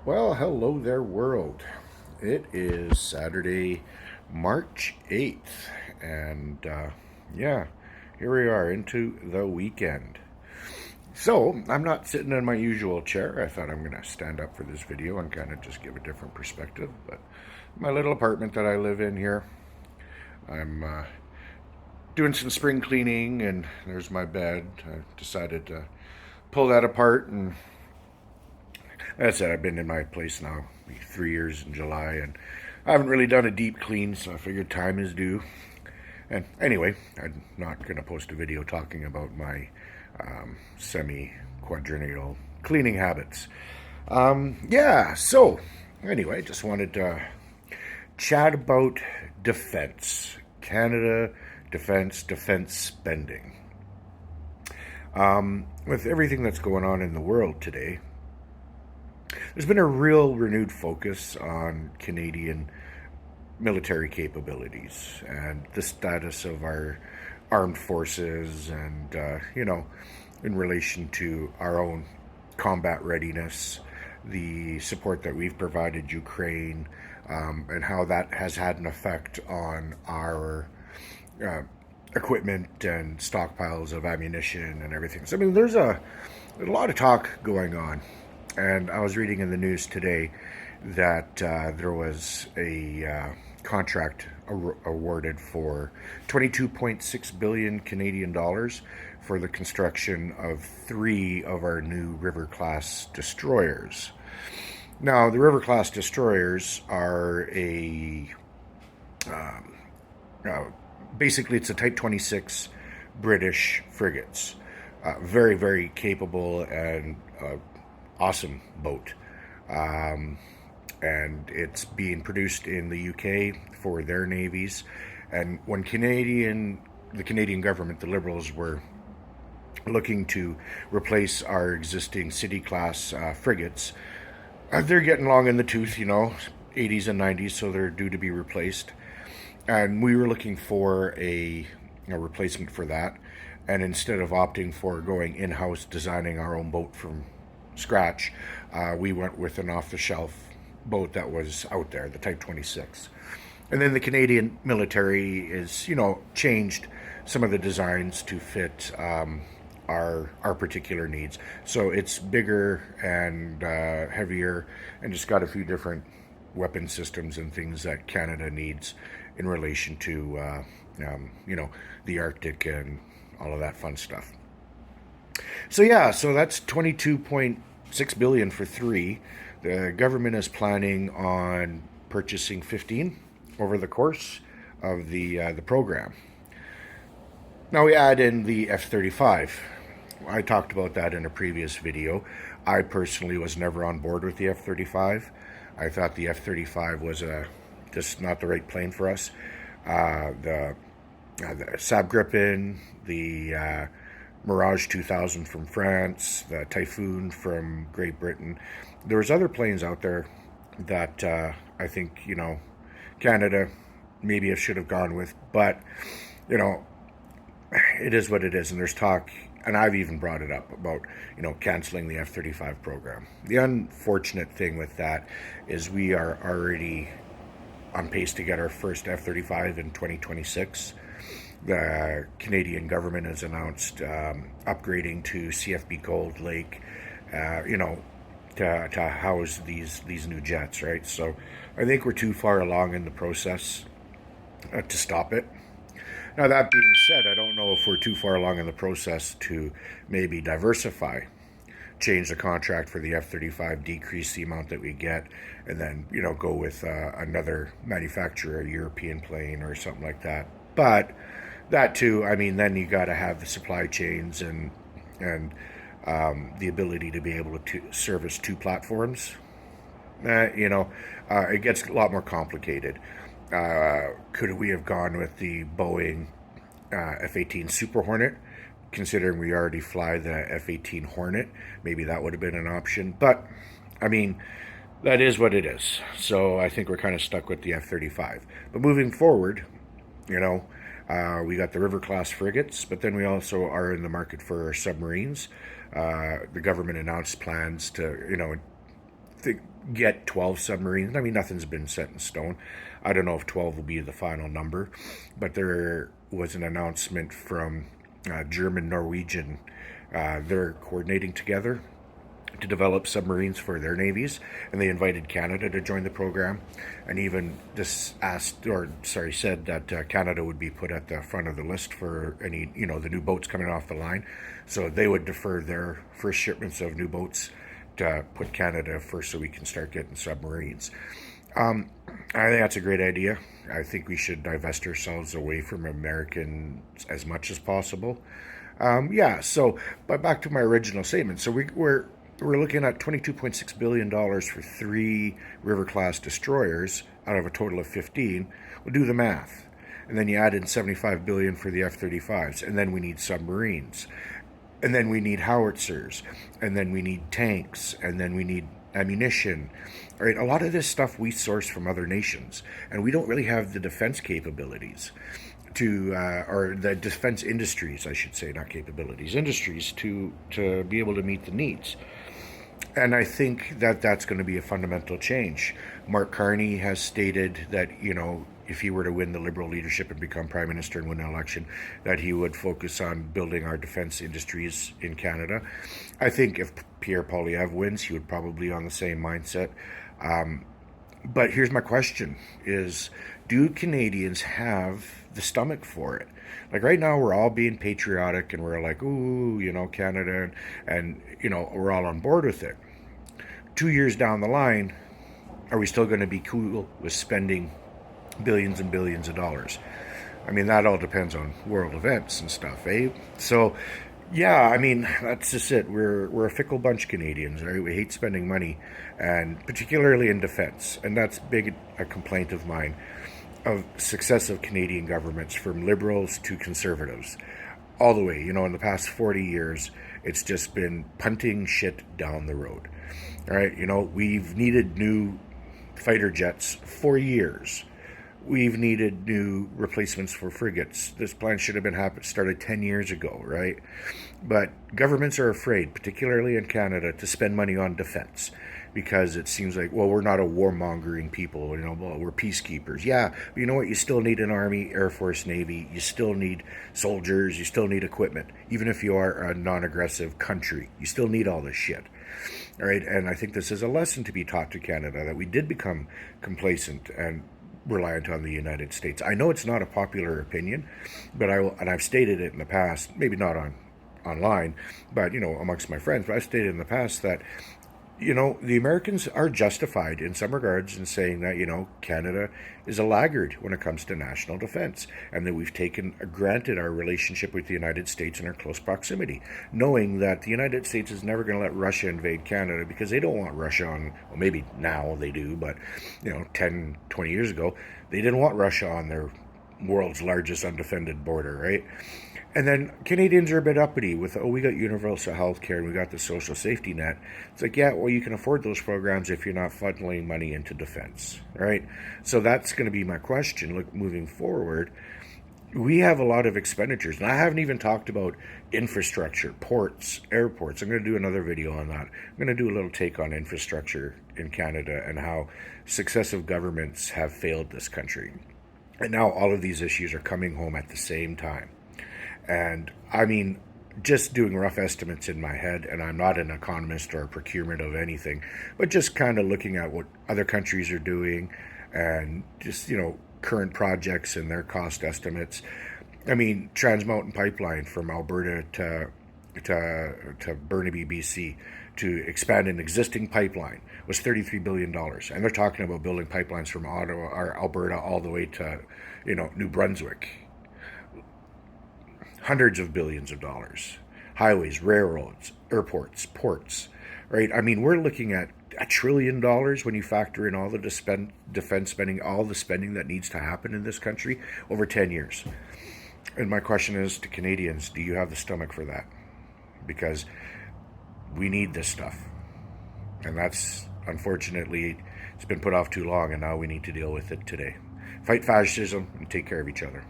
Well, hello there, world. It is Saturday, March 8th, and yeah, here we are into the weekend. So, I'm not sitting in my usual chair. I thought I'm going to stand up for this video and kind of just give a different perspective. But my little apartment that I live in here, I'm doing some spring cleaning, and there's my bed. I decided to pull that apart and as I said, I've been in my place now 3 years in July, and I haven't really done a deep clean, so I figured time is due. And anyway, I'm not going to post a video talking about my semi-quadrennial cleaning habits. So anyway, just wanted to chat about defense, Canada defense spending. With everything that's going on in the world today, there's been a real renewed focus on Canadian military capabilities and the status of our armed forces and, in relation to our own combat readiness, the support that we've provided Ukraine, and how that has had an effect on our equipment and stockpiles of ammunition and everything. So, I mean, there's a lot of talk going on. And I was reading in the news today that there was a contract awarded for 22.6 billion Canadian dollars for the construction of 3 of our new River-class destroyers. Now, the River-class destroyers are basically it's a Type 26 British frigates. Very, very capable and awesome boat. And it's being produced in the UK for their navies. And when the Canadian government, the Liberals, were looking to replace our existing City-class frigates, they're getting long in the tooth, 80s and 90s, so they're due to be replaced. And we were looking for a replacement for that. And instead of opting for going in-house, designing our own boat from scratch, we went with an off-the-shelf boat that was out there, the Type 26. And then the Canadian military is, changed some of the designs to fit our particular needs. So it's bigger and heavier, and just got a few different weapon systems and things that Canada needs in relation to, the Arctic and all of that fun stuff. So that's 22.6 billion for 3. The government is planning on purchasing 15 over the course of the program. Now we add in the F-35. I talked about that in a previous video. I personally was never on board with the F-35. I thought the F-35 was just not the right plane for us. The Saab Gripen, the Mirage 2000 from France, the Typhoon from Great Britain. There was other planes out there that I think, Canada maybe should have gone with. But, it is what it is. And there's talk, and I've even brought it up about, canceling the F-35 program. The unfortunate thing with that is we are already on pace to get our first F-35 in 2026. The Canadian government has announced upgrading to CFB Gold Lake, to house these new jets, right? So I think we're too far along in the process to stop it. Now, that being said, I don't know if we're too far along in the process to maybe diversify, change the contract for the F-35, decrease the amount that we get, and then, go with another manufacturer, a European plane or something like that. But that too, I mean, then you got to have the supply chains and the ability to be able to service 2 platforms. It gets a lot more complicated. Could we have gone with the Boeing F-18 Super Hornet, considering we already fly the F-18 Hornet? Maybe that would have been an option. But, I mean, that is what it is. So I think we're kind of stuck with the F-35. But moving forward, we got the River-class frigates, but then we also are in the market for submarines. The government announced plans to, get 12 submarines. I mean, nothing's been set in stone. I don't know if 12 will be the final number, but there was an announcement from German, Norwegian. They're coordinating together to develop submarines for their navies, and they invited Canada to join the program, and even said that Canada would be put at the front of the list for any, the new boats coming off the line, so they would defer their first shipments of new boats to put Canada first, so we can start getting submarines. I think that's a great idea. I think we should divest ourselves away from Americans as much as possible. But back to my original statement. So we're looking at $22.6 billion for 3 River-class destroyers out of a total of 15. We'll do the math. And then you add in $75 billion for the F-35s. And then we need submarines. And then we need howitzers. And then we need tanks. And then we need ammunition. All right, a lot of this stuff we source from other nations. And we don't really have the defense capabilities or the defense industries, I should say, not capabilities, industries to be able to meet the needs. And I think that that's going to be a fundamental change. Mark Carney has stated that, if he were to win the Liberal leadership and become Prime Minister and win an election, that he would focus on building our defense industries in Canada. I think if Pierre Poilievre wins, he would probably be on the same mindset. But here's my question is, do Canadians have the stomach for it? Like right now, we're all being patriotic and we're like, ooh, Canada, and we're all on board with it. 2 years down the line, are we still going to be cool with spending billions and billions of dollars? I mean, that all depends on world events and stuff, eh? So, yeah, I mean, that's just it. We're a fickle bunch, Canadians, right? We hate spending money, and particularly in defense. And that's a complaint of mine, of successive Canadian governments, from Liberals to Conservatives, all the way. In the past 40 years, it's just been punting shit down the road. All right, we've needed new fighter jets for years. We've needed new replacements for frigates. This plan should have been started 10 years ago, right? But governments are afraid, particularly in Canada, to spend money on defense because it seems like, well, we're not a warmongering people, we're peacekeepers. Yeah, but you know what? You still need an Army, Air Force, Navy. You still need soldiers. You still need equipment. Even if you are a non-aggressive country, you still need all this shit. All right, and I think this is a lesson to be taught to Canada, that we did become complacent and reliant on the United States. I know it's not a popular opinion, but I've stated it in the past, maybe not online, but amongst my friends, but I've stated in the past that the Americans are justified in some regards in saying that, Canada is a laggard when it comes to national defense, and that we've taken granted our relationship with the United States and our close proximity, knowing that the United States is never going to let Russia invade Canada because they don't want Russia on, well, maybe now they do, but, 10, 20 years ago, they didn't want Russia on their world's largest undefended border, right? And then Canadians are a bit uppity with, we got universal health care and we got the social safety net. It's like, yeah, well, you can afford those programs if you're not funneling money into defense, right? So that's going to be my question. Look, moving forward, we have a lot of expenditures. And I haven't even talked about infrastructure, ports, airports. I'm going to do another video on that. I'm going to do a little take on infrastructure in Canada and how successive governments have failed this country. And now all of these issues are coming home at the same time. And I mean, just doing rough estimates in my head, and I'm not an economist or a procurement of anything, but just kind of looking at what other countries are doing and just, current projects and their cost estimates. I mean, Trans Mountain Pipeline from Alberta to Burnaby, BC, to expand an existing pipeline was $33 billion. And they're talking about building pipelines from Ottawa or Alberta all the way to, New Brunswick. Hundreds of billions of dollars. Highways, railroads, airports, ports, right? I mean, we're looking at $1 trillion when you factor in all the defense spending, all the spending that needs to happen in this country over 10 years. And my question is to Canadians, do you have the stomach for that? Because we need this stuff. And that's, unfortunately, it's been put off too long, and now we need to deal with it today. Fight fascism and take care of each other.